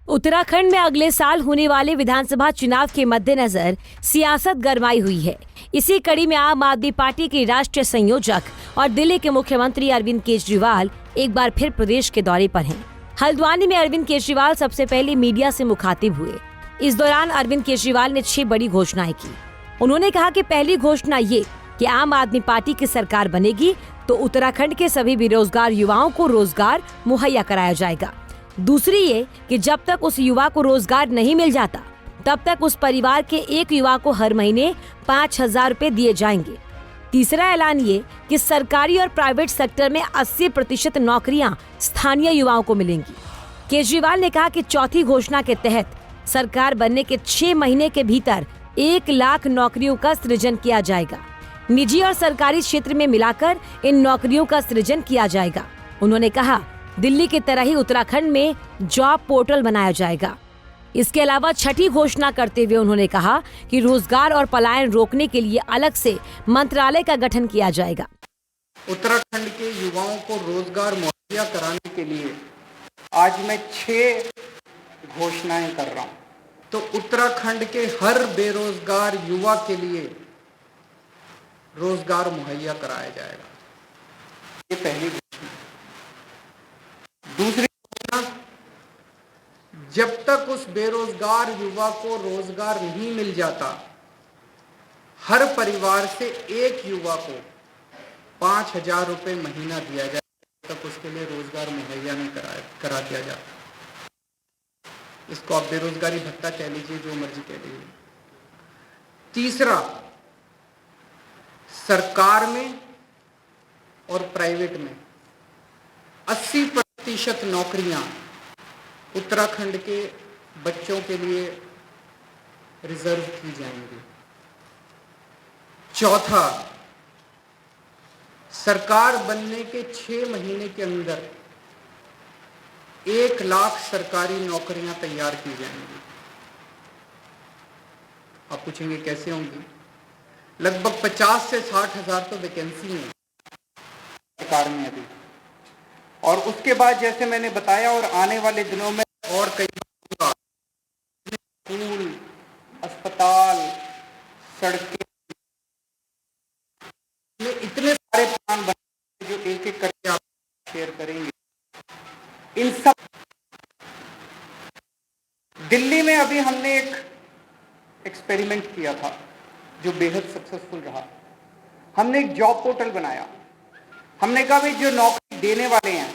उत्तराखंड में अगले साल होने वाले विधानसभा चुनाव के मद्देनजर सियासत गरमाई हुई है। इसी कड़ी में आम आदमी पार्टी के राष्ट्रीय संयोजक और दिल्ली के मुख्यमंत्री अरविंद केजरीवाल एक बार फिर प्रदेश के दौरे पर हैं। हल्द्वानी में अरविंद केजरीवाल सबसे पहले मीडिया से मुखातिब हुए। इस दौरान अरविंद केजरीवाल ने 6 बड़ी घोषणाएं की। उन्होंने कहा कि पहली घोषणा ये कि आम आदमी पार्टी की सरकार बनेगी तो उत्तराखंड के सभी बेरोजगार युवाओं को रोजगार मुहैया कराया जाएगा। दूसरी ये कि जब तक उस युवा को रोजगार नहीं मिल जाता तब तक उस परिवार के एक युवा को हर महीने 5,000 रुपए दिए जाएंगे। तीसरा ऐलान ये कि सरकारी और प्राइवेट सेक्टर में 80% नौकरियां स्थानीय युवाओं को मिलेंगी। केजरीवाल ने कहा कि चौथी घोषणा के तहत सरकार बनने के 6 महीने के भीतर 1 लाख नौकरियों का सृजन किया जाएगा। निजी और सरकारी क्षेत्र में मिलाकर इन नौकरियों का सृजन किया जाएगा। उन्होंने कहा दिल्ली की तरह ही उत्तराखंड में जॉब पोर्टल बनाया जाएगा। इसके अलावा छठी घोषणा करते हुए उन्होंने कहा कि रोजगार और पलायन रोकने के लिए अलग से मंत्रालय का गठन किया जाएगा। उत्तराखंड के युवाओं को रोजगार मुहैया कराने के लिए आज मैं 6 घोषणाएं कर रहा हूं। तो उत्तराखंड के हर बेरोजगार युवा के लिए रोजगार मुहैया कराया जाएगा। ये पहली घोषणा। दूसरी घोषणा, जब तक उस बेरोजगार युवा को रोजगार नहीं मिल जाता, हर परिवार से एक युवा को 5,000 रुपए महीना दिया जाए, तब उसके लिए रोजगार मुहैया नहीं करा दिया जाता। इसको आप बेरोजगारी भत्ता कह लीजिए, जो मर्जी कह लीजिए। तीसरा, सरकार में और प्राइवेट में 80% नौकरियां उत्तराखंड के बच्चों के लिए रिजर्व की जाएंगी। चौथा, सरकार बनने के 6 महीने के अंदर 1 लाख सरकारी नौकरियां तैयार की जाएंगी। आप पूछेंगे कैसे होंगी? लगभग 50 से 60 हजार तो वैकेंसी है सरकार में अभी, और उसके बाद जैसे मैंने बताया और आने वाले दिनों में और कई स्कूल, अस्पताल, सड़कें, इतने सारे प्लान बने जो एक एक करके आप शेयर करेंगे। इन सब दिल्ली में अभी हमने एक एक्सपेरिमेंट किया था जो बेहद सक्सेसफुल रहा। हमने एक जॉब पोर्टल बनाया। हमने कहा भाई जो नौकरी देने वाले हैं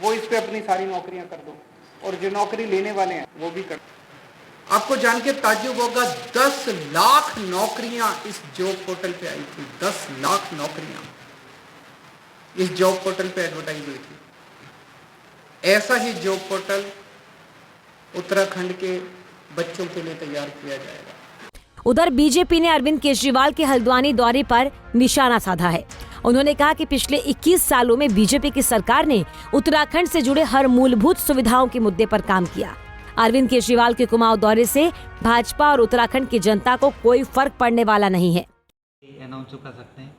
वो इस पे अपनी सारी नौकरियां कर दो, और जो नौकरी लेने वाले हैं वो भी कर दो। आपको जान के ताज्जुब होगा, 10 लाख नौकरियां इस जॉब पोर्टल पे आई थी। 10 लाख नौकरियां इस जॉब पोर्टल पे एडवर्टाइज हुई थी। ऐसा ही जॉब पोर्टल उत्तराखंड के बच्चों के लिए तैयार किया जाएगा। उधर बीजेपी ने अरविंद केजरीवाल के हल्द्वानी दौरे पर निशाना साधा है। उन्होंने कहा कि पिछले 21 सालों में बीजेपी की सरकार ने उत्तराखंड से जुड़े हर मूलभूत सुविधाओं के मुद्दे पर काम किया। अरविंद केजरीवाल के कुमाऊं दौरे से भाजपा और उत्तराखंड की जनता को कोई फर्क पड़ने वाला नहीं है। अनाउंस कर सकते हैं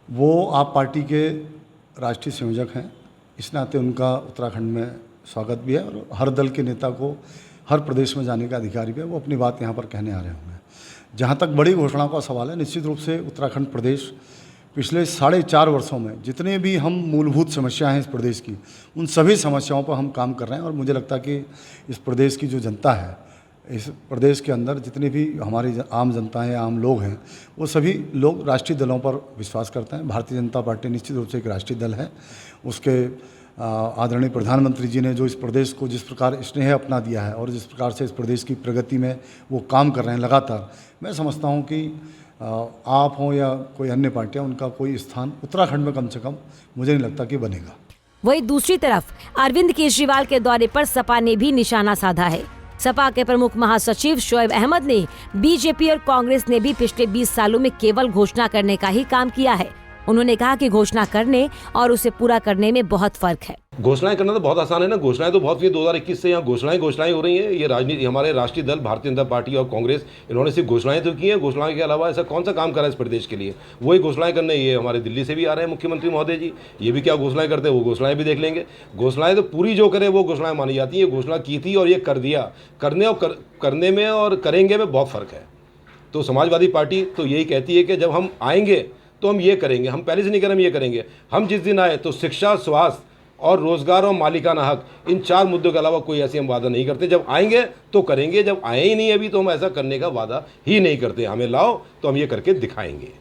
वो आप पार्टी के राष्ट्रीय संयोजक हैं, इस नाते उनका उत्तराखंड में स्वागत भी है, और हर दल के नेता को हर प्रदेश में जाने का अधिकार भी है। वो अपनी बात यहाँ पर कहने आ रहे होंगे। जहाँ तक बड़ी घोषणाओं का सवाल है, निश्चित रूप से उत्तराखंड प्रदेश पिछले 4.5 वर्षों में जितने भी हम मूलभूत समस्याएं हैं इस प्रदेश की, उन सभी समस्याओं पर हम काम कर रहे हैं। और मुझे लगता है कि इस प्रदेश की जो जनता है, इस प्रदेश के अंदर जितनी भी हमारी आम जनता है, आम लोग हैं, वो सभी लोग राष्ट्रीय दलों पर विश्वास करते हैं। भारतीय जनता पार्टी निश्चित रूप से एक राष्ट्रीय दल है। उसके आदरणीय प्रधानमंत्री जी ने जो इस प्रदेश को जिस प्रकार स्नेह अपना दिया है और जिस प्रकार से इस प्रदेश की प्रगति में वो काम कर रहे हैं लगातार, मैं समझता हूँ कि आप हों या कोई अन्य पार्टियाँ, उनका कोई स्थान उत्तराखंड में कम से कम मुझे नहीं लगता कि बनेगा। वहीं दूसरी तरफ अरविंद केजरीवाल के दौरे पर सपा ने भी निशाना साधा है। सपा के प्रमुख महासचिव शोएब अहमद ने बीजेपी और कांग्रेस ने भी पिछले 20 सालों में केवल घोषणा करने का ही काम किया है। उन्होंने कहा कि घोषणा करने और उसे पूरा करने में बहुत फर्क है। घोषणाएं करना तो बहुत आसान है ना, घोषणाएं तो बहुत हुई 2021 से यहाँ घोषणाएं हो रही हैं। ये राजनीति, हमारे राष्ट्रीय दल भारतीय जनता पार्टी और कांग्रेस, इन्होंने सिर्फ घोषणाएं तो की हैं, घोषणाओं के अलावा ऐसा कौन सा काम करा है इस प्रदेश के लिए? वही घोषणाएं करने ये हमारे दिल्ली से भी आ रहे हैं मुख्यमंत्री महोदय जी, ये भी क्या घोषणाएं करते हैं, वो घोषणाएं भी देख लेंगे। घोषणाएं तो पूरी जो करे वो घोषणाएं मानी जाती है। घोषणा की थी और ये कर दिया, करने में और करेंगे में बहुत फ़र्क है। तो समाजवादी पार्टी तो यही कहती है कि जब हम आएंगे तो हम ये करेंगे, हम पहले से नहीं करें, हम ये करेंगे। हम जिस दिन आए तो शिक्षा, स्वास्थ्य और रोजगार और मालिकाना हक, इन 4 मुद्दों के अलावा कोई ऐसी हम वादा नहीं करते। जब आएंगे तो करेंगे, जब आए ही नहीं अभी तो हम ऐसा करने का वादा ही नहीं करते। हमें लाओ तो हम ये करके दिखाएंगे।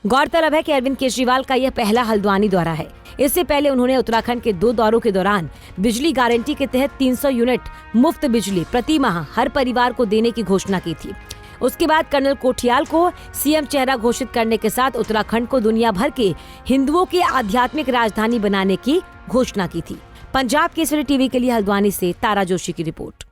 गौरतलब है कि अरविंद केजरीवाल का यह पहला हल्द्वानी दौरा है। इससे पहले उन्होंने उत्तराखंड के 2 दौरों के दौरान बिजली गारंटी के तहत 300 यूनिट मुफ्त बिजली प्रति माह हर परिवार को देने की घोषणा की थी। उसके बाद कर्नल कोठियाल को सीएम चेहरा घोषित करने के साथ उत्तराखंड को दुनिया भर के हिंदुओं की आध्यात्मिक राजधानी बनाने की घोषणा की थी। पंजाब केसरी टीवी के लिए हल्द्वानी से तारा जोशी की रिपोर्ट।